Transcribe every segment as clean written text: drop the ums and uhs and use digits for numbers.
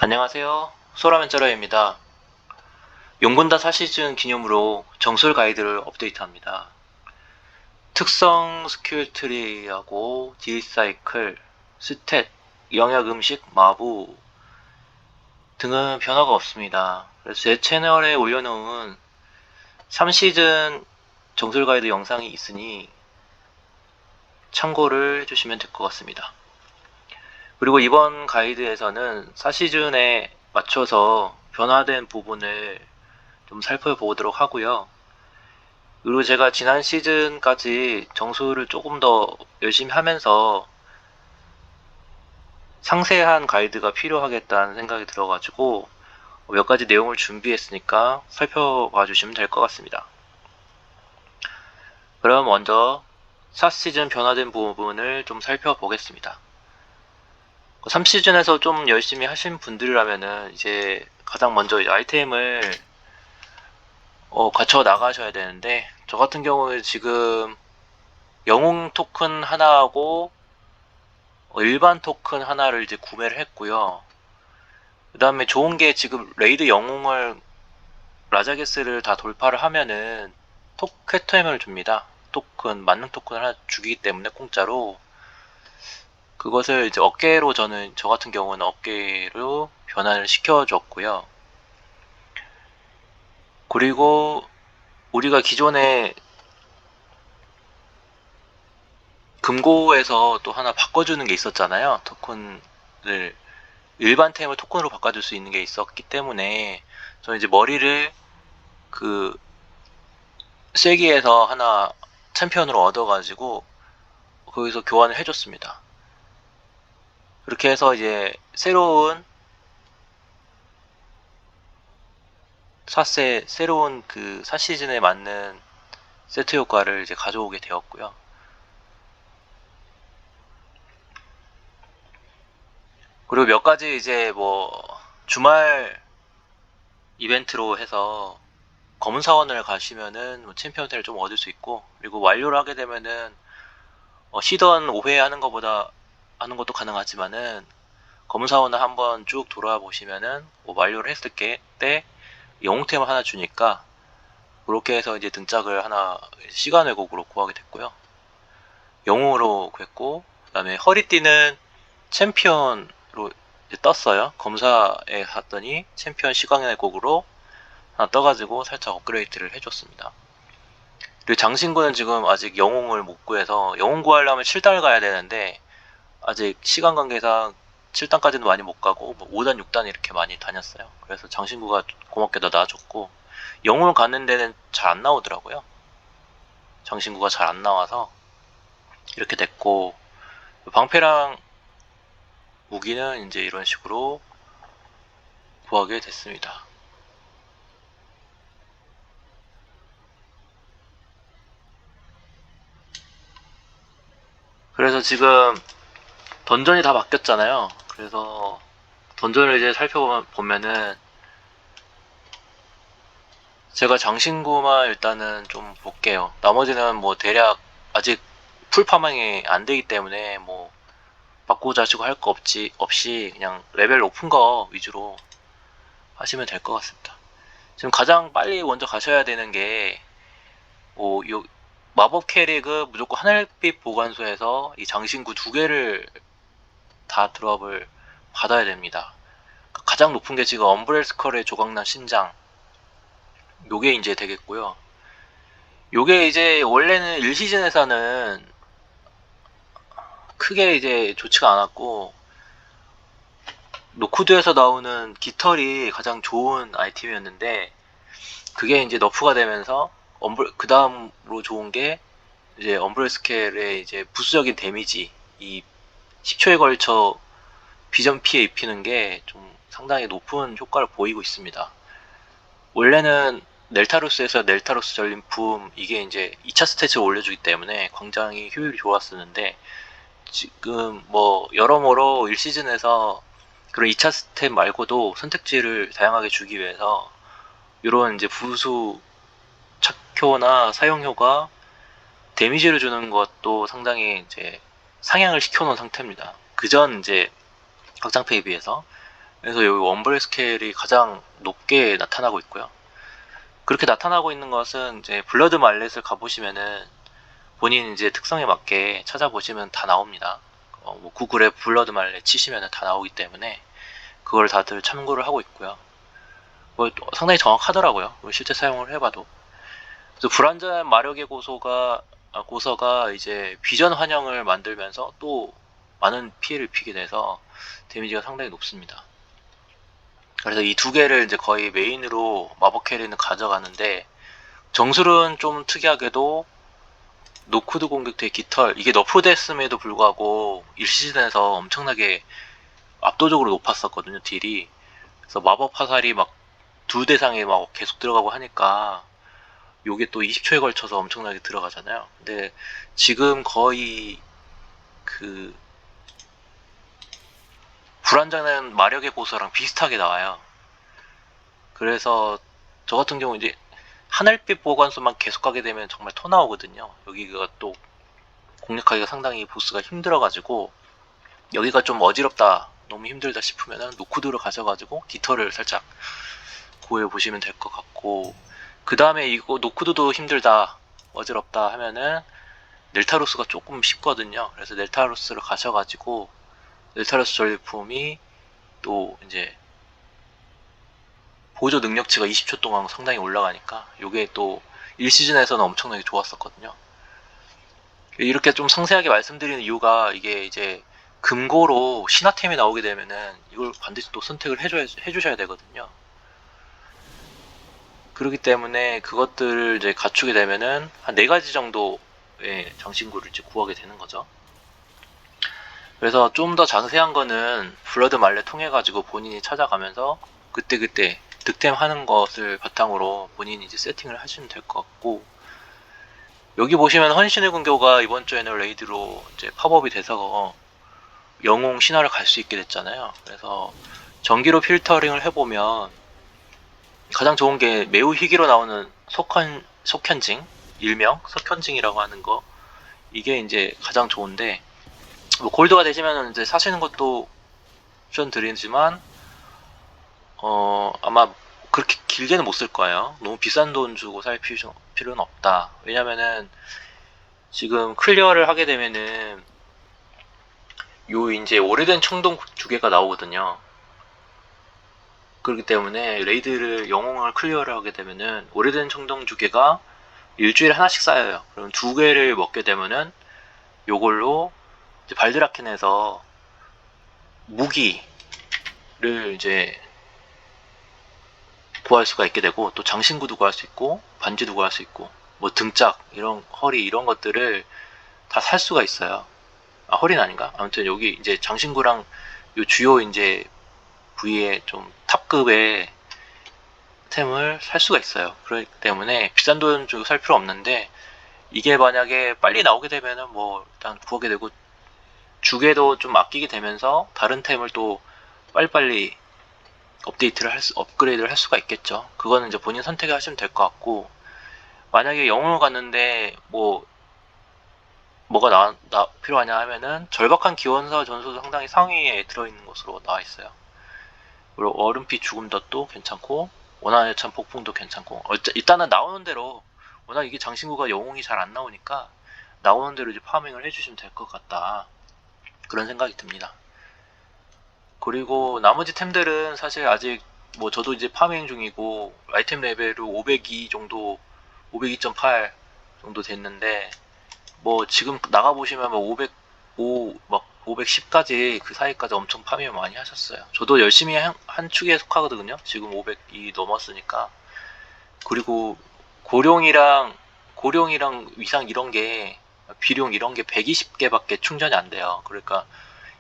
안녕하세요. 소라멘쩌러입니다. 용군다 4시즌 기념으로 정술 가이드를 업데이트합니다. 특성 스킬 트리하고 딜사이클, 스탯, 영약 음식, 마부 등은 변화가 없습니다. 그래서 제 채널에 올려놓은 3시즌 정술 가이드 영상이 있으니 참고를 해주시면 될 것 같습니다. 그리고 이번 가이드에서는 4시즌에 맞춰서 변화된 부분을 좀 살펴보도록 하고요. 그리고 제가 지난 시즌까지 정수를 조금 더 열심히 하면서 상세한 가이드가 필요하겠다는 생각이 들어가지고 몇 가지 내용을 준비했으니까 살펴봐 주시면 될 것 같습니다. 그럼 먼저 4시즌 변화된 부분을 좀 살펴보겠습니다. 3시즌에서 좀 열심히 하신 분들이라면은 이제 가장 먼저 아이템을 갖춰 나가셔야 되는데, 저 같은 경우는 지금 영웅 토큰 하나하고 일반 토큰 하나를 이제 구매를 했고요. 그 다음에 좋은 게 지금 레이드 영웅을 라자게스를 다 돌파를 하면은 퀘토엠을 줍니다. 토큰 만능 토큰 하나 주기 때문에 공짜로 그것을 이제 어깨로 저 같은 경우는 어깨로 변환을 시켜줬고요. 그리고 우리가 기존에 금고에서 또 하나 바꿔주는 게 있었잖아요. 토큰을 일반 템을 토큰으로 바꿔줄 수 있는 게 있었기 때문에 저는 이제 머리를 그 세기에서 하나 챔피언으로 얻어가지고 거기서 교환을 해줬습니다. 그렇게 해서 이제 새로운 새로운 그 4시즌에 맞는 세트 효과를 이제 가져오게 되었고요. 그리고 몇 가지 이제 뭐 주말 이벤트로 해서 검은 사원을 가시면은 뭐 챔피언을 좀 얻을 수 있고, 그리고 완료를 하게 되면은 시던 5회 하는 것보다 하는 것도 가능하지만은 검은 사원을 한번 쭉 돌아와 보시면은 뭐 완료를 했을 때 영웅템을 하나 주니까 그렇게 해서 이제 등짝을 하나 시간 왜곡으로 구하게 됐고요. 영웅으로 구했고, 그 다음에 허리띠는 챔피언으로 이제 떴어요. 검사에 갔더니 챔피언 시간 왜곡으로 하나 떠가지고 살짝 업그레이드를 해줬습니다. 그리고 장신구는 지금 아직 영웅을 못 구해서 영웅 구하려면 7달 가야 되는데 아직 시간 관계상 7단까지는 많이 못 가고 뭐 5단, 6단 이렇게 많이 다녔어요. 그래서 장신구가 고맙게도 나와줬고, 영웅을 가는 데는 잘 안 나오더라고요. 장신구가 잘 안 나와서 이렇게 됐고, 방패랑 무기는 이제 이런 식으로 구하게 됐습니다. 그래서 지금 던전이 다 바뀌었잖아요. 그래서 던전을 이제 살펴보면은 제가 장신구만 일단은 좀 볼게요. 나머지는 뭐 대략 아직 풀 파밍이 안 되기 때문에 뭐 바꾸고 자시고 할 거 없이 그냥 레벨 높은 거 위주로 하시면 될 것 같습니다. 지금 가장 빨리 먼저 가셔야 되는 게 뭐 마법 캐릭은 무조건 하늘빛 보관소에서 이 장신구 2개를 다 드롭을 받아야 됩니다. 가장 높은 게 지금 엄브렐스컬의 조각난 신장, 요게 이제 되겠고요. 요게 이제 원래는 1시즌에서는 크게 이제 좋지가 않았고, 노쿠드에서 나오는 깃털이 가장 좋은 아이템이었는데 그게 이제 너프가 되면서 그 다음으로 좋은 게 이제 엄브렐 스켈의 이제 부수적인 데미지, 이 10초에 걸쳐 비전 피해 입히는 게 좀 상당히 높은 효과를 보이고 있습니다. 원래는 넬타루스에서 넬타루스 전림품 이게 이제 2차 스탯을 올려주기 때문에 굉장히 효율이 좋았었는데, 지금 뭐 여러모로 1시즌에서 그런 2차 스텝 말고도 선택지를 다양하게 주기 위해서 이런 이제 부수 착효나 사용효가 데미지를 주는 것도 상당히 이제 상향을 시켜놓은 상태입니다. 그전 이제 확장팩에 비해서. 그래서 여기 원블 스케일이 가장 높게 나타나고 있고요. 그렇게 나타나고 있는 것은 이제 블러드 말렛을 가보시면은 본인 이제 특성에 맞게 찾아보시면 다 나옵니다. 뭐 구글에 블러드 말렛 치시면 다 나오기 때문에 그걸 다들 참고를 하고 있고요. 뭐 상당히 정확하더라고요. 실제 사용을 해봐도. 그래서 불완전한 마력의 고서가 이제 비전 환영을 만들면서 또 많은 피해를 입히게 돼서 데미지가 상당히 높습니다. 그래서 이 두 개를 이제 거의 메인으로 마법 캐리는 가져가는데, 정술은 좀 특이하게도 노쿠드 공격대 깃털, 이게 너프됐음에도 불구하고 1시즌에서 엄청나게 압도적으로 높았었거든요, 딜이. 그래서 마법 화살이 막 두 대상에 막 계속 들어가고 하니까 요게 또 20초에 걸쳐서 엄청나게 들어가잖아요. 근데 지금 거의 그 불안정한 마력의 고서랑 비슷하게 나와요. 그래서 저 같은 경우 이제 하늘빛 보관소만 계속 가게 되면 정말 토 나오거든요. 여기가 또 공략하기가 상당히 보스가 힘들어가지고, 여기가 좀 어지럽다, 너무 힘들다 싶으면은 노쿠드를 가셔가지고 깃털을 살짝 구해 보시면 될 것 같고, 그 다음에 이거 노쿠드도 힘들다, 어지럽다 하면은 넬타로스가 조금 쉽거든요. 그래서 넬타로스를 가셔가지고 넬타로스 전리품이 또 이제 보조 능력치가 20초 동안 상당히 올라가니까 요게 또 1시즌에서는 엄청나게 좋았었거든요. 이렇게 좀 상세하게 말씀드리는 이유가, 이게 이제 금고로 신화템이 나오게 되면은 이걸 반드시 또 선택을 해주셔야 되거든요. 그렇기 때문에 그것들을 이제 갖추게 되면은 한 4가지 정도의 장신구를 이제 구하게 되는 거죠. 그래서 좀 더 자세한 거는 블러드 말레 통해 가지고 본인이 찾아가면서 그때그때 득템 하는 것을 바탕으로 본인이 이제 세팅을 하시면 될 것 같고, 여기 보시면 헌신의 군교가 이번 주에는 레이드로 이제 팝업이 돼서 영웅 신화를 갈 수 있게 됐잖아요. 그래서 전기로 필터링을 해보면 가장 좋은 게 매우 희귀로 나오는 속현징, 일명 속현징이라고 하는 거, 이게 이제 가장 좋은데, 뭐 골드가 되시면 이제 사시는 것도 추천드리지만 아마 그렇게 길게는 못 쓸 거예요. 너무 비싼 돈 주고 살 필요는 없다. 왜냐면은 지금 클리어를 하게 되면은 요 이제 오래된 청동 두 개가 나오거든요. 그렇기 때문에 레이드를 영웅을 클리어를 하게 되면은 오래된 청동 두 개가 일주일에 하나씩 쌓여요. 그럼 두 개를 먹게 되면은 요걸로 이제 발드라켄에서 무기를 이제 구할 수가 있게 되고, 또 장신구도 구할 수 있고 반지도 구할 수 있고, 뭐 등짝, 이런 허리, 이런 것들을 다 살 수가 있어요. 아, 허리는 아닌가? 아무튼 여기 이제 장신구랑 요 주요 이제 부위에 좀 탑급의 템을 살 수가 있어요. 그렇기 때문에 비싼 돈 주고 살 필요 없는데, 이게 만약에 빨리 나오게 되면은 뭐 일단 구하게 되고, 주게도 좀 아끼게 되면서 다른 템을 또 빨리빨리 업그레이드를 할 수가 있겠죠. 그거는 이제 본인 선택을 하시면 될 것 같고, 만약에 영웅을 갔는데 뭐가 필요하냐 하면은 절박한 기원사 전소도 상당히 상위에 들어있는 것으로 나와 있어요. 그리고 얼음빛 죽음 덫도 괜찮고, 원한의 찬 폭풍도 괜찮고, 일단은 나오는 대로, 워낙 이게 장신구가 영웅이 잘 안 나오니까 나오는 대로 이제 파밍을 해주시면 될 것 같다, 그런 생각이 듭니다. 그리고 나머지 템들은 사실 아직 뭐 저도 이제 파밍 중이고, 아이템 레벨을 502 정도, 502.8 정도 됐는데, 뭐 지금 나가 보시면 뭐 505, 막 510까지, 그 사이까지 엄청 파밍을 많이 하셨어요. 저도 열심히 한 축에 속하거든요. 지금 500이 넘었으니까. 그리고 고룡이랑 위상 이런 게, 비룡 이런 게 120개밖에 충전이 안 돼요. 그러니까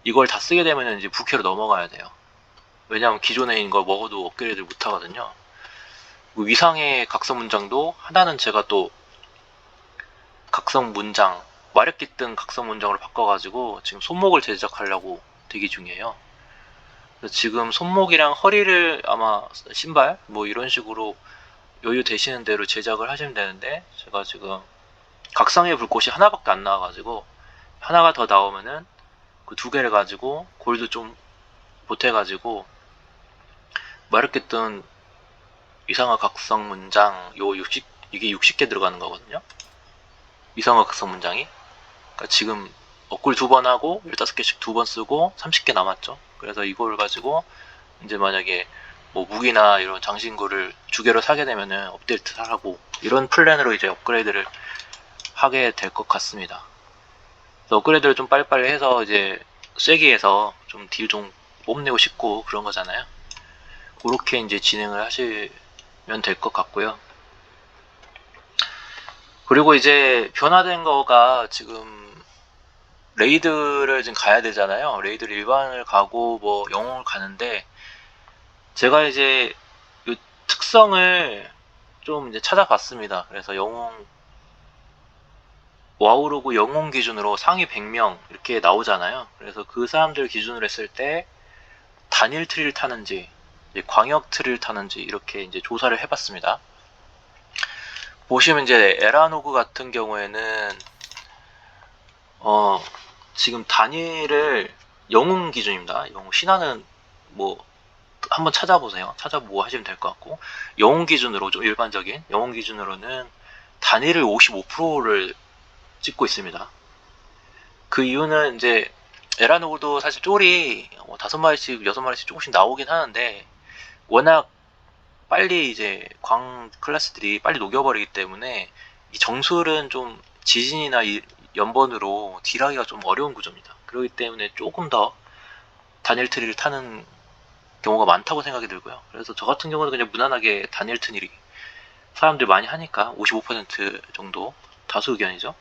이걸 다 쓰게 되면 이제 부캐로 넘어가야 돼요. 왜냐면 기존에 있는 거 먹어도 업그레이드 못 하거든요. 위상의 각성 문장도 하나는 제가 또 각성 문장, 마력 깃든 각성 문장으로 바꿔가지고 지금 손목을 제작하려고 대기 중이에요. 그래서 지금 손목이랑 허리를 아마 신발 뭐 이런 식으로 여유 되시는 대로 제작을 하시면 되는데, 제가 지금 각성의 불꽃이 하나밖에 안 나와가지고, 하나가 더 나오면은 그 두 개를 가지고 골드 좀 보태가지고 말했던 이상화 각성 문장 이게 60개 들어가는 거거든요. 이상화 각성 문장이. 그러니까 지금 업글 2번 하고 15개씩 2번 쓰고 30개 남았죠. 그래서 이걸 가지고 이제 만약에 뭐 무기나 이런 장신구를 2개로 사게 되면은 업데이트를 하고 이런 플랜으로 이제 업그레이드를 하게 될 것 같습니다. 그래서 업그레이드를 좀 빨리빨리 해서 이제 쐐기에서 좀 딜 좀 뽐내고 싶고 그런 거잖아요. 그렇게 이제 진행을 하시면 될 것 같고요. 그리고 이제 변화된 거가 지금 레이드를 지금 가야 되잖아요. 레이드를 일반을 가고 뭐 영웅을 가는데 제가 이제 이 특성을 좀 이제 찾아봤습니다. 그래서 영웅 와우로그 영웅 기준으로 상위 100명 이렇게 나오잖아요. 그래서 그 사람들 기준으로 했을 때 단일 트리를 타는지 광역 트리를 타는지 이렇게 이제 조사를 해봤습니다. 보시면 이제 에라노그 같은 경우에는 지금 단일을 영웅 기준입니다. 영웅 신화는 뭐 한번 찾아보세요. 찾아보고 하시면 될 것 같고 영웅 기준으로 좀 일반적인 영웅 기준으로는 단일을 55%를 찍고 있습니다. 그 이유는 이제 에라노그도 사실 쫄이 5마리씩 6마리씩 조금씩 나오긴 하는데 워낙 빨리 이제 광 클래스들이 빨리 녹여버리기 때문에 이 정술은 좀 지진이나 연번으로 딜하기가 좀 어려운 구조입니다. 그렇기 때문에 조금 더 단일 트리를 타는 경우가 많다고 생각이 들고요. 그래서 저 같은 경우는 그냥 무난하게 단일 트리 사람들 많이 하니까 55% 정도 다수 의견이죠.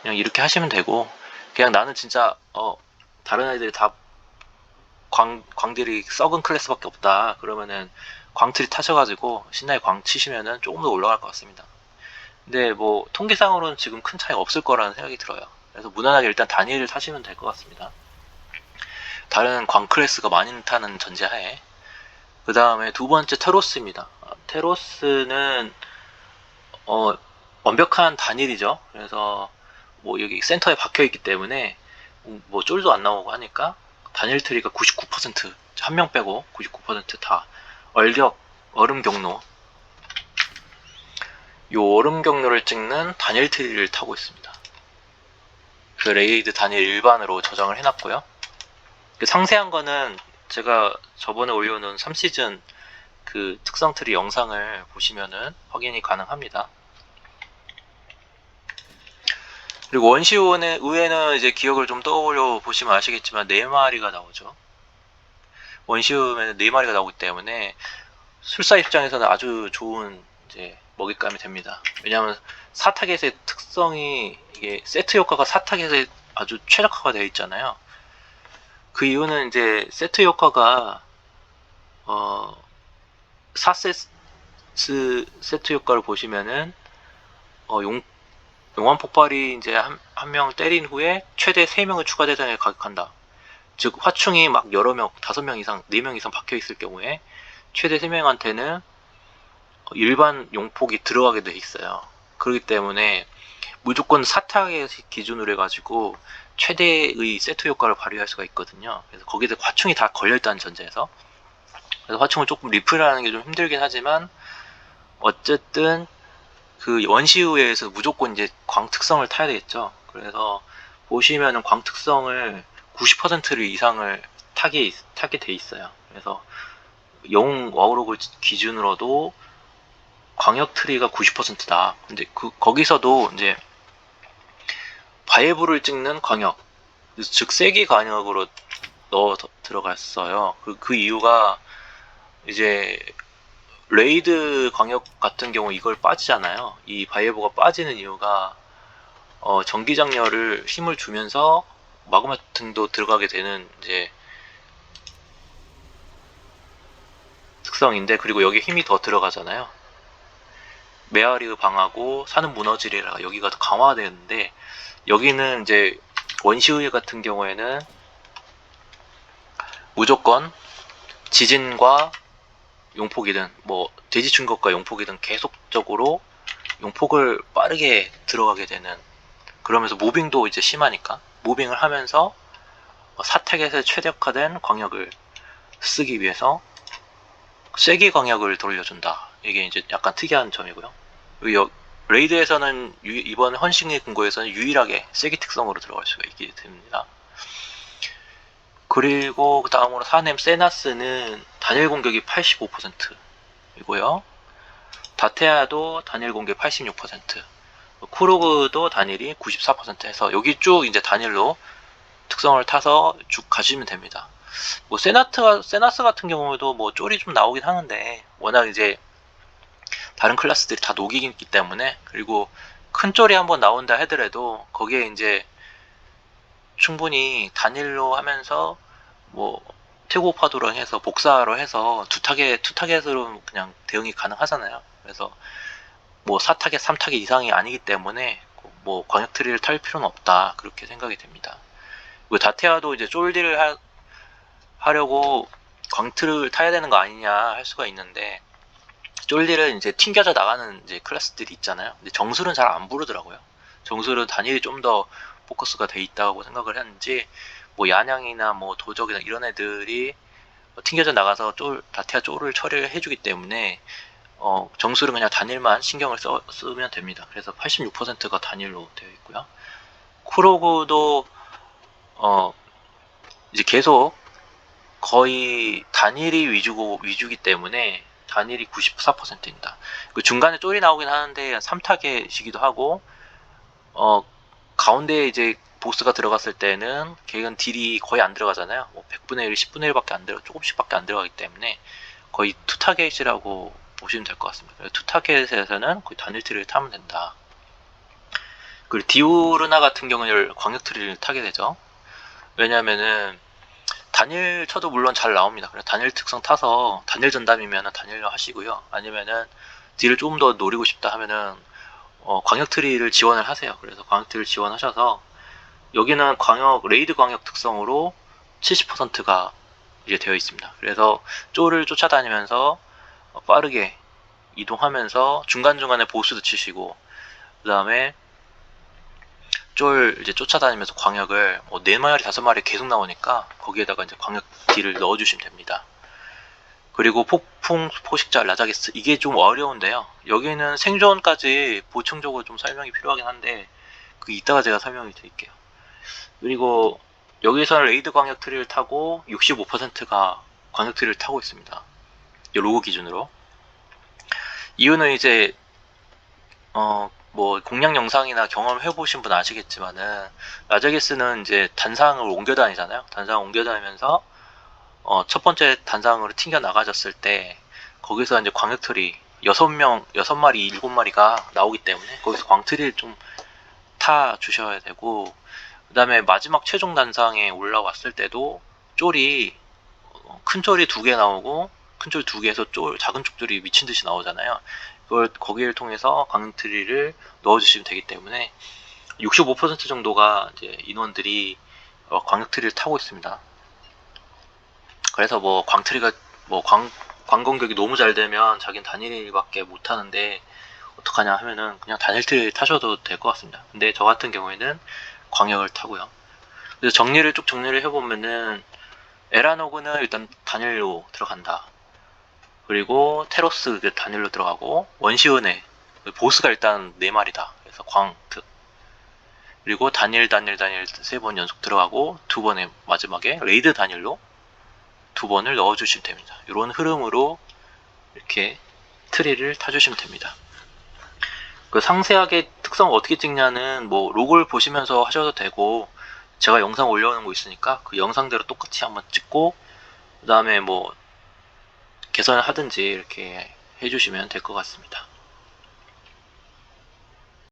그냥 이렇게 하시면 되고 그냥 나는 진짜 다른 애들이 다 광들이 썩은 클래스밖에 없다 그러면은 광트리 타셔가지고 신나게 광 치시면은 조금 더 올라갈 것 같습니다. 근데 뭐 통계상으로는 지금 큰 차이 없을 거라는 생각이 들어요. 그래서 무난하게 일단 단일을 타시면 될 것 같습니다. 다른 광 클래스가 많이 타는 전제하에. 그 다음에 두 번째 테로스입니다. 테로스는 완벽한 단일이죠. 그래서 뭐 여기 센터에 박혀 있기 때문에 뭐 쫄도 안 나오고 하니까 단일 트리가 99% 한 명 빼고 99%다 얼격 얼음 경로 요 얼음 경로를 찍는 단일 트리를 타고 있습니다. 그 레이드 단일 일반으로 저장을 해놨고요. 그 상세한 거는 제가 저번에 올려놓은 3시즌 그 특성 트리 영상을 보시면은 확인이 가능합니다. 그리고 원시우에는 이제 기억을 좀 떠올려 보시면 아시겠지만 4마리가 나오죠. 원시우에는 4마리가 나오기 때문에 술사 입장에서는 아주 좋은 이제 먹잇감이 됩니다. 왜냐하면 사타겟의 특성이 이게 세트 효과가 사타겟에 아주 최적화가 되어 있잖아요. 그 이유는 이제 세트 효과가 4세트 세트 효과를 보시면은 용암 폭발이 이제 한 명 때린 후에 최대 3명의 추가 대상에 가격한다. 즉 화충이 막 여러 명, 5명 이상, 4명 이상 박혀 있을 경우에 최대 3명한테는 일반 용폭이 들어가게 돼 있어요. 그렇기 때문에 무조건 사타겟 기준으로 해가지고 최대의 세트 효과를 발휘할 수가 있거든요. 그래서 거기에 화충이 다 걸려있다는 전제에서 그래서 화충을 조금 리플하는 게 좀 힘들긴 하지만 어쨌든 그 원시우에서 무조건 이제 광 특성을 타야 되겠죠. 그래서 보시면은 광 특성을 90%를 이상을 타게 돼 있어요. 그래서 영웅 와우로그 기준으로도 광역 트리가 90%다. 근데 거기서도 이제 바이브를 찍는 광역, 즉 세기 광역으로 들어갔어요. 그 이유가 이제 레이드 광역 같은 경우 이걸 빠지잖아요. 이 바이에버가 빠지는 이유가 전기장렬을 힘을 주면서 마그마 등도 들어가게 되는 이제 특성인데 그리고 여기 힘이 더 들어가잖아요. 메아리 방하고 산은 무너지리라 여기가 더 강화되는데 여기는 이제 원시의 같은 경우에는 무조건 지진과 용폭이든 뭐 돼지 충격과 용폭이든 계속적으로 용폭을 빠르게 들어가게 되는 그러면서 무빙도 이제 심하니까 무빙을 하면서 사타겟에 최적화된 광역을 쓰기 위해서 쐐기 광역을 돌려준다. 이게 이제 약간 특이한 점이고요. 레이드에서는 이번 헌신의 금고에서는 유일하게 쐐기 특성으로 들어갈 수가 있게 됩니다. 그리고 그 다음으로 사넴 세나스는 단일 공격이 85%이고요. 다테아도 단일 공격 86%, 쿠로그도 단일이 94% 해서 여기 쭉 이제 단일로 특성을 타서 쭉 가시면 됩니다. 뭐 세나스 같은 경우에도 뭐 쫄이 좀 나오긴 하는데 워낙 이제 다른 클래스들이 다 녹이기 때문에, 그리고 큰 쫄이 한번 나온다 하더라도 거기에 이제 충분히 단일로 하면서 뭐 태고 파도로 해서 복사로 해서 투 타겟으로 그냥 대응이 가능하잖아요. 그래서 뭐 4타겟, 3타겟 이상이 아니기 때문에 뭐 광역 트리를 탈 필요는 없다, 그렇게 생각이 됩니다. 그리고 다테아도 이제 쫄딜을 하려고 광트를 타야 되는 거 아니냐 할 수가 있는데, 쫄딜은 이제 튕겨져 나가는 이제 클래스들이 있잖아요. 근데 정술은 잘 안 부르더라고요. 정술은 단일이 좀 더 포커스가 돼 있다고 생각을 했는지, 뭐 야냥이나 뭐 도적이나 이런 애들이 튕겨져 나가서 다테아 쫄을 처리를 해주기 때문에 정술은 그냥 단일만 신경을 쓰면 됩니다. 그래서 86%가 단일로 되어 있고요. 쿠로그도 이제 계속 거의 단일이 위주기 때문에 단일이 94%입니다. 그 중간에 쫄이 나오긴 하는데 3타겟이기도 하고, 가운데에 이제 보스가 들어갔을 때는 걔는 딜이 거의 안 들어가잖아요. 뭐 100분의 1, 10분의 1밖에 안 들어, 조금씩밖에 안 들어가기 때문에 거의 투타겟이라고 보시면 될 것 같습니다. 투타겟에서는 거의 단일 트리를 타면 된다. 그리고 디오르나 같은 경우는 광역 트리를 타게 되죠. 왜냐면은 단일 쳐도 물론 잘 나옵니다. 그래서 단일 특성 타서 단일 전담이면 단일로 하시고요. 아니면은 딜을 조금 더 노리고 싶다 하면은 광역 트리를 지원을 하세요. 그래서 광역 트리를 지원하셔서 여기는 레이드 광역 특성으로 70%가 이제 되어 있습니다. 그래서 쫄을 쫓아다니면서 빠르게 이동하면서 중간중간에 보스도 치시고, 그 다음에 쫄 이제 쫓아다니면서 광역을 4마리 5마리 계속 나오니까 거기에다가 이제 광역 딜을 넣어주시면 됩니다. 그리고 폭풍 포식자 라자게스, 이게 좀 어려운데요. 여기는 생존까지 보충적으로 좀 설명이 필요하긴 한데 이따가 제가 설명을 드릴게요. 그리고 여기서는 레이드 광역 트리를 타고 65%가 광역 트리를 타고 있습니다. 로그 기준으로. 이유는 이제 뭐 공략 영상이나 경험해보신 분 아시겠지만은 라자게스는 이제 단상을 옮겨 다니잖아요. 단상을 옮겨 다니면서 첫 번째 단상으로 튕겨 나가졌을 때 거기서 이제 광역트리 6마리, 7마리가 나오기 때문에 거기서 광트리를 좀 타 주셔야 되고, 그 다음에 마지막 최종 단상에 올라왔을 때도 쫄이 큰 쫄이 2개 나오고 큰 쫄 2개에서 작은 쪽들이 미친듯이 나오잖아요. 거기를 통해서 광트리를 넣어주시면 되기 때문에 65% 정도가 이제 인원들이 광역트리를 타고 있습니다. 그래서 뭐 광트리가 광공격이 너무 잘 되면 자기는 단일밖에 못 하는데 어떡하냐 하면은 그냥 단일트리 타셔도 될 것 같습니다. 근데 저 같은 경우에는 광역을 타고요. 그래서 쭉 정리를 해보면은 에라노그는 일단 단일로 들어간다. 그리고 테로스 단일로 들어가고, 원시은혜 보스가 일단 4마리다. 그래서 광특. 그리고 단일 3번 연속 들어가고 2번에 마지막에 레이드 단일로 2번을 넣어주시면 됩니다. 이런 흐름으로 이렇게 트리를 타주시면 됩니다. 그 상세하게 특성 어떻게 찍냐는 뭐 로그를 보시면서 하셔도 되고, 제가 영상 올려놓은 거 있으니까 그 영상대로 똑같이 한번 찍고 그 다음에 뭐 개선을 하든지 이렇게 해주시면 될 것 같습니다.